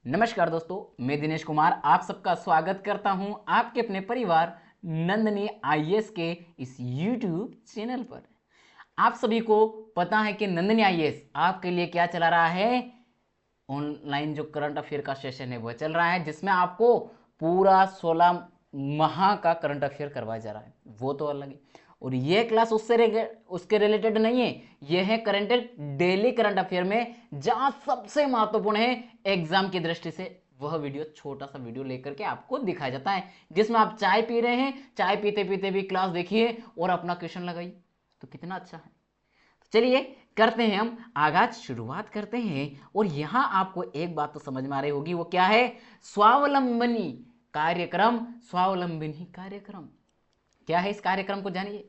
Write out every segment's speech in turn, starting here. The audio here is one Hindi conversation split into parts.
नमस्कार दोस्तों, मैं दिनेश कुमार आप सबका स्वागत करता हूं आपके अपने परिवार नंदनी आईएएस के इस YouTube चैनल पर। आप सभी को पता है कि नंदनी आईएएस आपके लिए क्या चला रहा है। ऑनलाइन जो करंट अफेयर का सेशन है वह चल रहा है, जिसमें आपको पूरा 16 माह का करंट अफेयर करवाया जा रहा है, वो तो अलग है। और ये क्लास उसके रिलेटेड नहीं है, ये है करंट डेली करंट अफेयर में जहां सबसे महत्वपूर्ण है एग्जाम की दृष्टि से। वह वीडियो छोटा सा वीडियो लेकर के आपको दिखाया जाता है, जिसमें आप चाय पी रहे हैं, चाय पीते पीते भी क्लास देखिए और अपना क्वेश्चन लगाइए, तो कितना अच्छा है। तो चलिए करते हैं, हम आगाज शुरुआत करते हैं। और यहां आपको एक बात तो समझ में आ रही होगी, वो क्या है? स्वावलंबनी कार्यक्रम। स्वावलंबनी कार्यक्रम क्या है, इस कार्यक्रम को जानिए।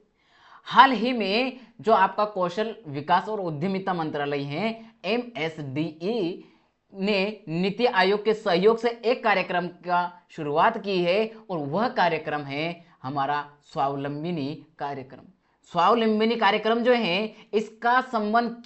हाल ही में जो आपका कौशल विकास और उद्यमिता मंत्रालय है MSDE ने नीति आयोग के सहयोग से एक कार्यक्रम का शुरुआत की है, और वह कार्यक्रम है हमारा स्वावलंबिनी कार्यक्रम। स्वावलंबिनी कार्यक्रम जो है, इसका संबंध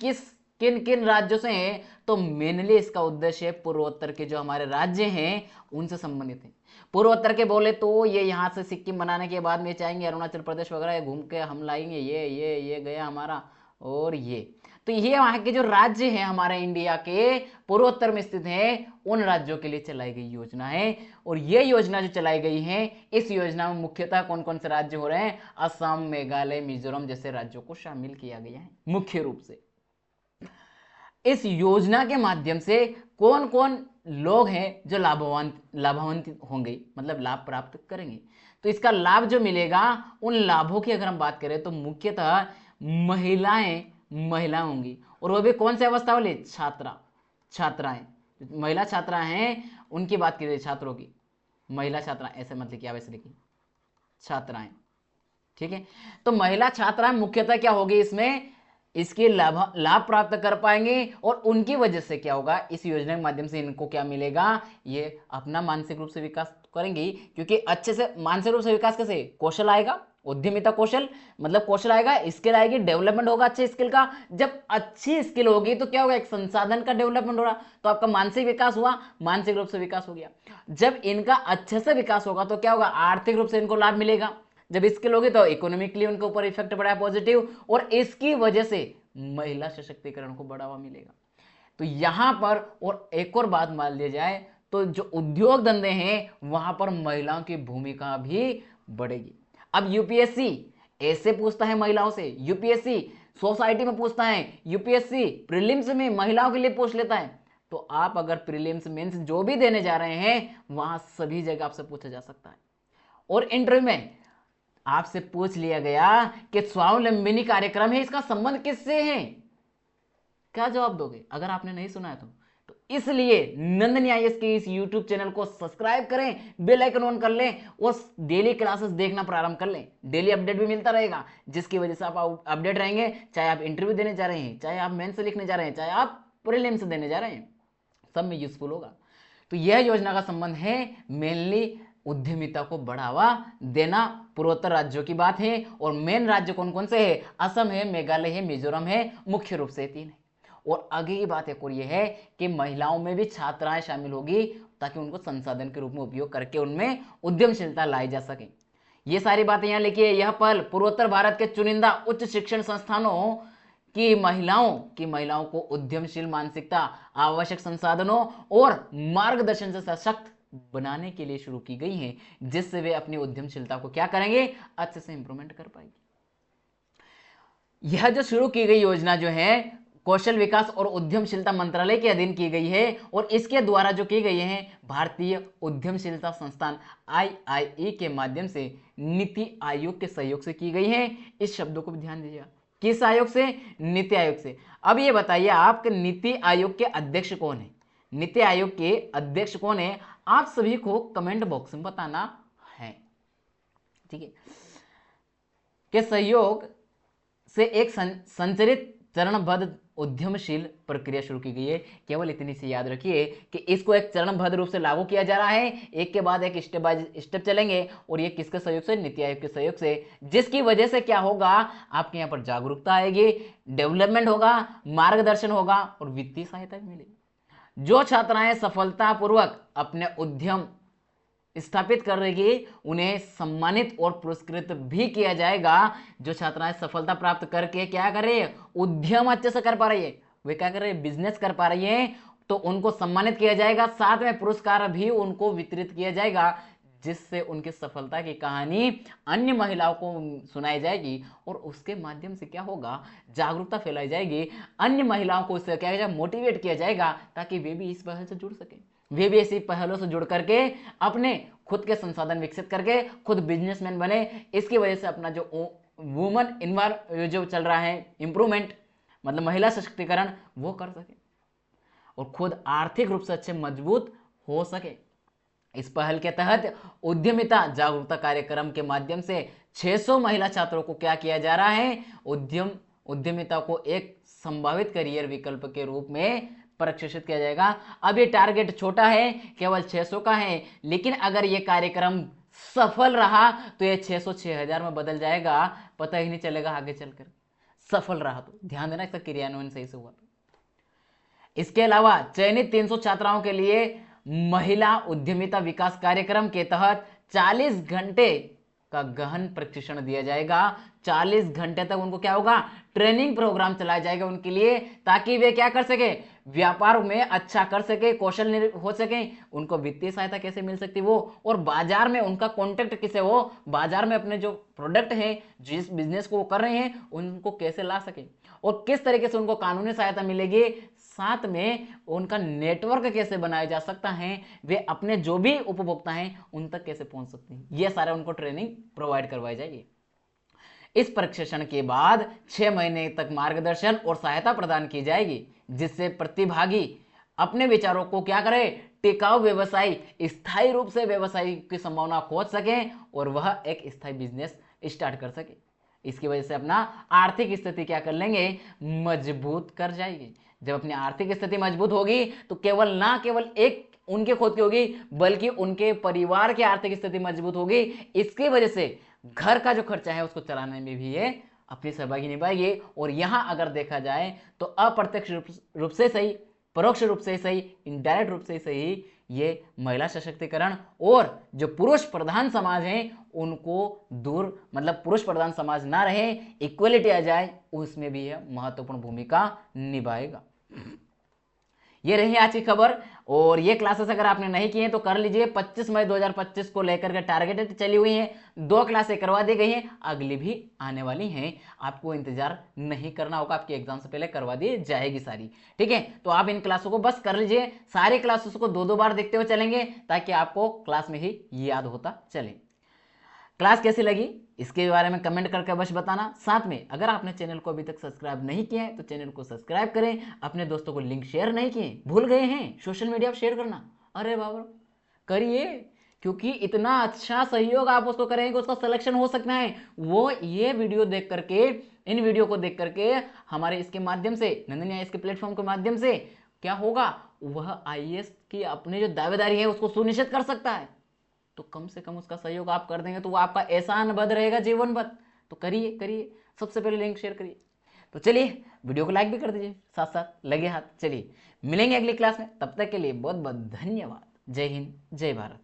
किन किन राज्यों से है? तो मेनली इसका उद्देश्य पूर्वोत्तर के जो हमारे राज्य हैं उनसे संबंधित है। पूर्वोत्तर के बोले तो ये यहाँ से सिक्किम बनाने के बाद में चाहेंगे अरुणाचल प्रदेश वगैरह घूम के हम लाएंगे, ये गया हमारा। और ये तो ये वहाँ के जो राज्य हैं हमारे इंडिया के पूर्वोत्तर में स्थित हैं, उन राज्यों के लिए चलाई गई योजना है। और ये योजना जो चलाई गई है, इस योजना में मुख्यतः कौन कौन से राज्य हो रहे हैं? असम, मेघालय, मिजोरम जैसे राज्यों को शामिल किया गया है मुख्य रूप से। इस योजना के माध्यम से कौन कौन लोग हैं जो लाभान्वित होंगे, मतलब लाभ प्राप्त करेंगे? तो इसका लाभ जो मिलेगा, उन लाभों की अगर हम बात करें तो मुख्यतः महिलाएं होंगी। और वो भी कौन से अवस्था वाले? छात्राएं। महिला छात्राएं हैं उनकी बात करें, छात्रों की महिला छात्राएं, ऐसे मतलब क्या वैसे लिखिए छात्राएं, ठीक है। तो महिला छात्राएं मुख्यतः क्या होगी इसमें, इसके लाभ प्राप्त कर पाएंगे। और उनकी वजह से क्या होगा, इस योजना के माध्यम से इनको क्या मिलेगा? ये अपना मानसिक रूप से विकास करेंगी, क्योंकि अच्छे से मानसिक रूप से विकास कैसे? कौशल आएगा, उद्यमिता कौशल, मतलब कौशल आएगा, स्किल आएगी, डेवलपमेंट होगा अच्छे स्किल का। जब अच्छी स्किल होगी तो क्या होगा? एक संसाधन का डेवलपमेंट हो रहा, तो आपका मानसिक विकास हुआ, मानसिक रूप से विकास हो गया। जब इनका अच्छे से विकास होगा तो क्या होगा? आर्थिक रूप से इनको लाभ मिलेगा। जब स्किल होगी तो इकोनॉमिकली उनके ऊपर इफेक्ट पड़ा है पॉजिटिव, और इसकी वजह से महिला सशक्तिकरण को बढ़ावा मिलेगा। तो यहां पर और एक और बात मान ली जाए तो जो उद्योग धंधे हैं वहां पर महिलाओं की भूमिका भी बढ़ेगी। अब यूपीएससी ऐसे पूछता है महिलाओं से, यूपीएससी सोसाइटी में पूछता है, यूपीएससी प्रीलिम्स में महिलाओं के लिए पूछ लेता है। तो आप अगर प्रीलिम्स मेंस जो भी देने जा रहे हैं वहां सभी जगह आपसे पूछा जा सकता है। और इंटरव्यू में आपसे पूछ लिया गया कि स्वावलंबिनी कार्यक्रम है, इसका संबंध किससे है? क्या जवाब दोगे अगर आपने नहीं सुना है तो इसलिए नंदनी आईएएस के इस YouTube चैनल को सब्सक्राइब करें, बेल आइकन ऑन कर लें और डेली क्लासेस देखना प्रारंभ कर लें। डेली अपडेट भी मिलता रहेगा, जिसकी वजह से आप अपडेट रहेंगे, चाहे आप इंटरव्यू देने जा रहे हैं, चाहे आप मेंस लिखने जा रहे हैं, चाहे आप प्रीलिम्स देने जा रहे हैं, सब में यूजफुल होगा। तो यह योजना का संबंध है मेनली उद्यमिता को बढ़ावा देना। पूर्वोत्तर राज्यों की बात है, और मेन राज्य कौन कौन से है? असम है, मेघालय है, मिजोरम है, मुख्य रूप से 3 है। और आगे की बात एक और यह है कि महिलाओं में भी छात्राएं शामिल होगी, ताकि उनको संसाधन के रूप में उपयोग करके उनमें उद्यमशीलता लाई जा सके। ये सारी बातें यहां लिखिए। यह पहल पूर्वोत्तर भारत के चुनिंदा उच्च शिक्षण संस्थानों की महिलाओं को उद्यमशील मानसिकता, आवश्यक संसाधनों और मार्गदर्शन से सशक्त बनाने के लिए शुरू की गई हैं, जिससे वे अपनी उद्यमशीलता को क्या करेंगे? अच्छे से इंप्रूवमेंट कर पाएंगे। यह जो शुरू की गई योजना जो है कौशल विकास और उद्यमशीलता मंत्रालय के अधीन की गई है, और इसके द्वारा जो की गई है भारतीय उद्यमशीलता संस्थान IIE के माध्यम से नीति आयोग के सहयोग से की गई है। इस शब्दों को भी ध्यान दीजिएगा, किस आयोग से? नीति आयोग से। अब ये बताइए आपके नीति आयोग के अध्यक्ष कौन है? नीति आयोग के अध्यक्ष कौन है? आप सभी को कमेंट बॉक्स में बताना है, ठीक है। के सहयोग से एक संचरित चरणबद्ध उद्यमशील प्रक्रिया शुरू की गई है। केवल इतनी सी याद रखिए कि इसको एक चरणबद्ध रूप से लागू किया जा रहा है, एक के बाद एक स्टेप बाय स्टेप चलेंगे। और ये किसके सहयोग से? नीति आयोग के सहयोग से, जिसकी वजह से क्या होगा? आपके यहाँ पर जागरूकता आएगी, डेवलपमेंट होगा, मार्गदर्शन होगा और वित्तीय सहायता भी मिलेगी। जो छात्राएं सफलतापूर्वक अपने उद्यम स्थापित करेगी उन्हें सम्मानित और पुरस्कृत भी किया जाएगा। जो छात्राएं सफलता प्राप्त करके क्या कर रही है, उद्यम अच्छे से कर पा रही है, वे क्या कर रहे हैं, बिजनेस कर पा रही है, तो उनको सम्मानित किया जाएगा, साथ में पुरस्कार भी उनको वितरित किया जाएगा, जिससे उनकी सफलता की कहानी अन्य महिलाओं को सुनाई जाएगी और उसके माध्यम से क्या होगा, जागरूकता फैलाई जाएगी, अन्य महिलाओं को इससे क्या मोटिवेट किया जाएगा ताकि वे भी इस पहल से जुड़ सके, वे भी ऐसी पहलों से जुड़ करके अपने खुद के संसाधन विकसित करके खुद बिजनेसमैन बने। इसकी वजह से अपना जो वुमन इन्वायर जो चल रहा है इंप्रूवमेंट, मतलब महिला सशक्तिकरण, वो कर सके और खुद आर्थिक रूप से अच्छे मजबूत हो सके। इस पहल के तहत उद्यमिता जागरूकता कार्यक्रम के माध्यम से 600 महिला छात्रों को क्या किया जा रहा है, उद्यमिता को एक संभावित करियर विकल्प के रूप में प्रशिक्षित किया जाएगा। अब ये टारगेट छोटा है, केवल 600 का है, लेकिन अगर ये कार्यक्रम सफल रहा तो ये 600 6000 में बदल जाएगा, पता ही नहीं चलेगा आगे चलकर। सफल रहा तो ध्यान देना, इसका क्रियान्वयन सही से हुआ तो। इसके अलावा चयनित 300 छात्राओं के लिए महिला उद्यमिता विकास कार्यक्रम के तहत 40 घंटे का गहन प्रशिक्षण दिया जाएगा। 40 घंटे तक उनको क्या होगा, ट्रेनिंग प्रोग्राम चलाया जाएगा उनके लिए, ताकि वे क्या कर सके, व्यापार में अच्छा कर सके, कौशल हो सके, उनको वित्तीय सहायता कैसे मिल सकती वो, और बाजार में उनका कॉन्टेक्ट किसे हो, बाजार में अपने जो प्रोडक्ट है, जिस बिजनेस को वो कर रहे हैं, उनको कैसे ला सके और किस तरीके से उनको कानूनी सहायता मिलेगी, साथ में उनका नेटवर्क कैसे बनाया जा सकता है, वे अपने जो भी उपभोक्ता हैं उन तक कैसे पहुंच सकते हैं, ये सारा उनको ट्रेनिंग प्रोवाइड करवाई जाएगी। इस प्रशिक्षण के बाद 6 महीने तक मार्गदर्शन और सहायता प्रदान की जाएगी, जिससे प्रतिभागी अपने विचारों को क्या करे, टिकाऊ व्यवसाय, स्थायी रूप से व्यवसाय की संभावना खोज सके और वह एक स्थायी बिजनेस स्टार्ट कर सके। इसकी वजह से अपना आर्थिक स्थिति क्या कर लेंगे, मजबूत कर जाएगी। जब अपनी आर्थिक स्थिति मजबूत होगी तो केवल एक उनके खुद की होगी, बल्कि उनके परिवार की आर्थिक स्थिति मजबूत होगी। इसकी वजह से घर का जो खर्चा है उसको चलाने में भी ये अपनी सहभागी निभाएगी। और यहां अगर देखा जाए तो अप्रत्यक्ष रूप से सही, परोक्ष रूप से सही, इनडायरेक्ट रूप से सही, ये महिला सशक्तिकरण और जो पुरुष प्रधान समाज है उनको दूर, मतलब पुरुष प्रधान समाज ना रहे, इक्वलिटी आ जाए, उसमें भी यह महत्वपूर्ण भूमिका निभाएगा। ये रही आज की खबर। और ये क्लासेस अगर आपने नहीं किए तो कर लीजिए। 25 मई 2025 को लेकर के टारगेटेड चली हुई हैं, 2 क्लासें करवा दी गई हैं, अगली भी आने वाली हैं। आपको इंतजार नहीं करना होगा, आपके एग्जाम से पहले करवा दी जाएगी सारी, ठीक है। तो आप इन क्लासों को बस कर लीजिए, सारी क्लासेस को 2-2 बार देखते हुए चलेंगे ताकि आपको क्लास में ही याद होता चले। क्लास कैसी लगी इसके बारे में कमेंट करके अवश्य बताना। साथ में अगर आपने चैनल को अभी तक सब्सक्राइब नहीं किया है तो चैनल को सब्सक्राइब करें। अपने दोस्तों को लिंक शेयर नहीं किए, भूल गए हैं सोशल मीडिया पर शेयर करना, अरे बाबा करिए, क्योंकि इतना अच्छा सहयोग आप उसको करेंगे उसका सिलेक्शन हो सकता है। वो ये वीडियो देख करके, इन वीडियो को देख करके हमारे इसके माध्यम से, नंदनी आईएएस के प्लेटफॉर्म के माध्यम से क्या होगा, वह आईएएस की अपनी जो दावेदारी है उसको सुनिश्चित कर सकता है। तो कम से कम उसका सहयोग आप कर देंगे तो वो आपका एहसान बद रहेगा, जीवन बद। तो करिए, सबसे पहले लिंक शेयर करिए। तो चलिए वीडियो को लाइक भी कर दीजिए, साथ साथ लगे हाथ। चलिए मिलेंगे अगली क्लास में, तब तक के लिए बहुत बहुत धन्यवाद। जय हिंद, जय भारत।